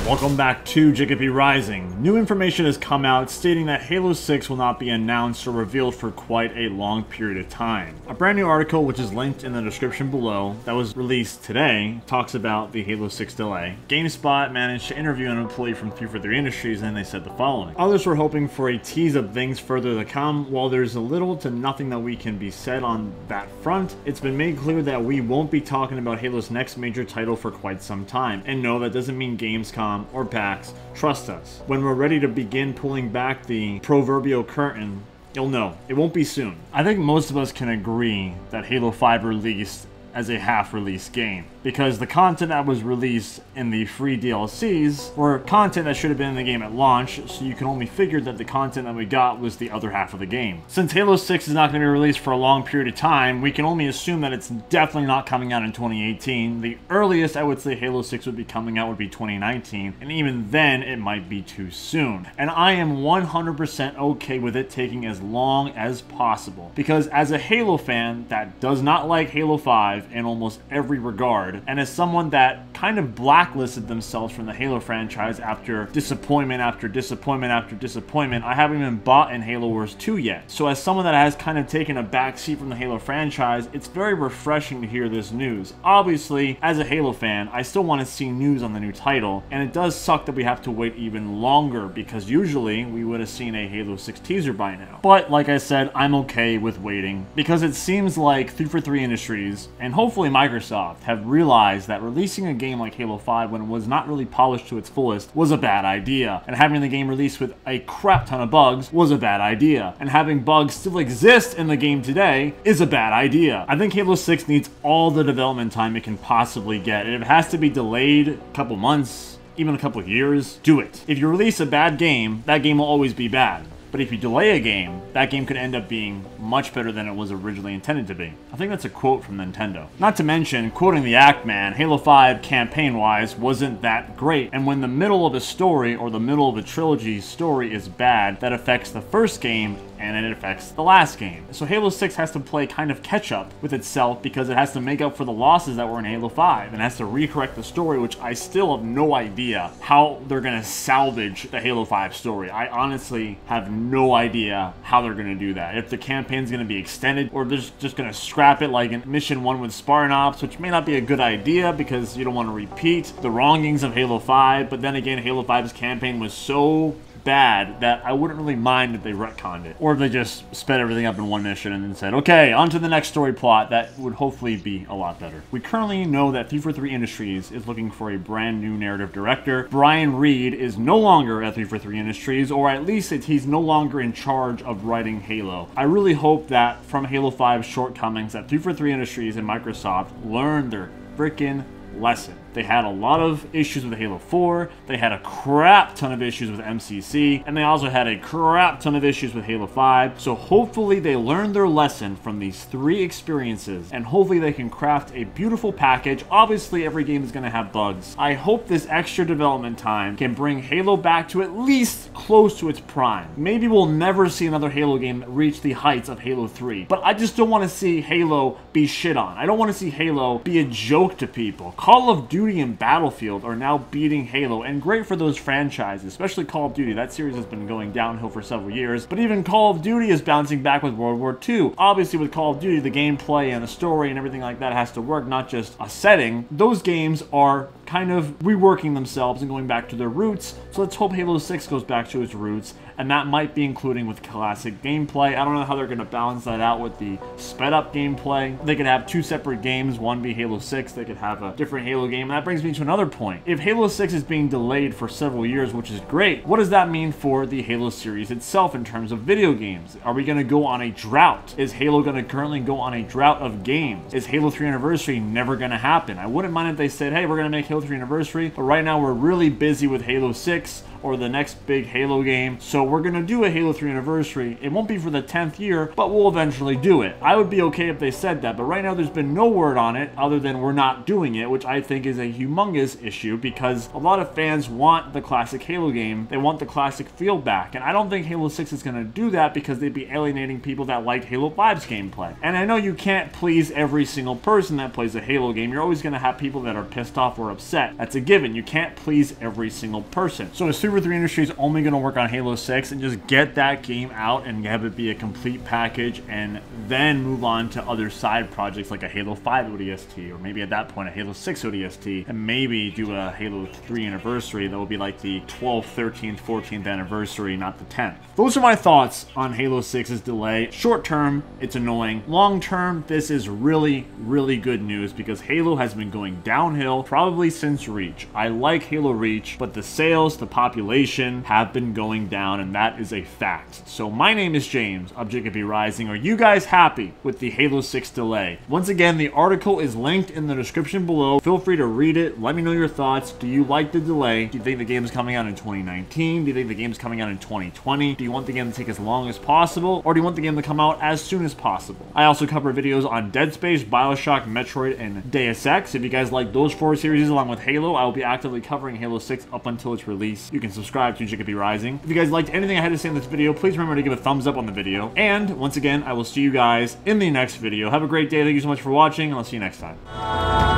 Welcome back to JKP Rising. New information has come out stating that Halo 6 will not be announced or revealed for quite a long period of time. A brand new article, which is linked in the description below, that was released today, talks about the Halo 6 delay. GameSpot managed to interview an employee from 343 Industries and they said the following. Others were hoping for a tease of things further to come. While there's a little to nothing that we can be said on that front, it's been made clear that we won't be talking about Halo's next major title for quite some time. And no, that doesn't mean Gamescom or PAX. Trust us. When we're ready to begin pulling back the proverbial curtain, you'll know. It won't be soon. I think most of us can agree that Halo 5 released as a half-released game, because the content that was released in the free DLCs were content that should have been in the game at launch, so you can only figure that the content that we got was the other half of the game. Since Halo 6 is not going to be released for a long period of time, we can only assume that it's definitely not coming out in 2018. The earliest I would say Halo 6 would be coming out would be 2019, and even then it might be too soon. And I am 100% okay with it taking as long as possible, because as a Halo fan that does not like Halo 5 in almost every regard, and as someone that kind of blacklisted themselves from the Halo franchise after disappointment after disappointment after disappointment, I haven't even bought in Halo Wars 2 yet. So as someone that has kind of taken a backseat from the Halo franchise, it's very refreshing to hear this news. Obviously, as a Halo fan, I still want to see news on the new title, and it does suck that we have to wait even longer, because usually we would have seen a Halo 6 teaser by now. But like I said, I'm okay with waiting, because it seems like 343 Industries and hopefully Microsoft have realized that releasing a game like Halo 5 when it was not really polished to its fullest was a bad idea, and having the game released with a crap ton of bugs was a bad idea, and having bugs still exist in the game today is a bad idea. I think Halo 6 needs all the development time it can possibly get, and if it has to be delayed a couple months, even a couple years, do it. If you release a bad game, that game will always be bad. But if you delay a game, that game could end up being much better than it was originally intended to be. I think that's a quote from Nintendo. Not to mention, quoting the Act Man, Halo 5 campaign-wise wasn't that great. And when the middle of a story or the middle of a trilogy story is bad, that affects the first game and it affects the last game. So Halo 6 has to play kind of catch-up with itself because it has to make up for the losses that were in Halo 5 and has to recorrect the story, which I still have no idea how they're going to salvage the Halo 5 story. I honestly have no idea how they're going to do that. If the campaign's going to be extended or they're just going to scrap it like in Mission 1 with Spartan Ops, which may not be a good idea because you don't want to repeat the wrongings of Halo 5, but then again, Halo 5's campaign was so bad that I wouldn't really mind if they retconned it, or if they just sped everything up in one mission and then said, okay, on to the next story plot. That would hopefully be a lot better. We currently know that 343 Industries is looking for a brand new narrative director. Brian Reed is no longer at 343 Industries, or at least he's no longer in charge of writing Halo. I really hope that from Halo 5's shortcomings that 343 Industries and Microsoft learned their freaking lesson. They had a lot of issues with Halo 4, they had a crap ton of issues with MCC, and they also had a crap ton of issues with Halo 5, so hopefully they learned their lesson from these three experiences, and hopefully they can craft a beautiful package. Obviously every game is going to have bugs. I hope this extra development time can bring Halo back to at least close to its prime. Maybe we'll never see another Halo game reach the heights of Halo 3, but I just don't want to see Halo be shit on. I don't want to see Halo be a joke to people. Call of Duty and Battlefield are now beating Halo, and great for those franchises, especially Call of Duty. That series has been going downhill for several years, but even Call of Duty is bouncing back with World War II. Obviously with Call of Duty, the gameplay and the story and everything like that has to work, not just a setting. Those games are kind of reworking themselves and going back to their roots, so let's hope Halo 6 goes back to its roots, and that might be including with classic gameplay. I don't know how they're going to balance that out with the sped up gameplay. They could have two separate games, one be Halo 6, they could have a different Halo game, and that brings me to another point. If Halo 6 is being delayed for several years, which is great, what does that mean for the Halo series itself in terms of video games? Are we going to go on a drought? Is Halo going to currently go on a drought of games? Is Halo 3 Anniversary never going to happen? I wouldn't mind if they said, hey, we're going to make Halo 3 Anniversary, but right now we're really busy with Halo 6. or the next big Halo game. So we're gonna do a Halo 3 anniversary. It won't be for the 10th year, but we'll eventually do it. I would be okay if they said that, but right now there's been no word on it other than we're not doing it, which I think is a humongous issue because a lot of fans want the classic Halo game. They want the classic feel back, and I don't think Halo 6 is gonna do that because they'd be alienating people that liked Halo 5's gameplay. And I know you can't please every single person that plays a Halo game. You're always gonna have people that are pissed off or upset. That's a given. You can't please every single person. So if Super 3 Industries only gonna work on Halo 6 and just get that game out and have it be a complete package and then move on to other side projects like a Halo 5 ODST, or maybe at that point a Halo 6 ODST, and maybe do a Halo 3 anniversary that will be like the 12th, 13th, 14th anniversary, not the 10th. Those are my thoughts on Halo 6's delay. Short term, it's annoying. Long term, this is really, really good news because Halo has been going downhill probably since Reach. I like Halo Reach, but the sales, the population have been going down, and that is a fact. So my name is James of Jacob E. Rising. Are you guys happy with the Halo 6 delay? Once again, the article is linked in the description below. Feel free to read it. Let me know your thoughts. Do you like the delay? Do you think the game is coming out in 2019? Do you think the game is coming out in 2020? Do you want the game to take as long as possible? Or do you want the game to come out as soon as possible? I also cover videos on Dead Space, BIOSHOCK, Metroid, and Deus Ex. If you guys like those 4 series along with Halo, I will be actively covering Halo 6 up until its release. You can subscribe to Jacob E. Rising. If you guys liked anything I had to say in this video, please remember to give a thumbs up on the video. And once again, I will see you guys in the next video. Have a great day. Thank you so much for watching, and I'll see you next time.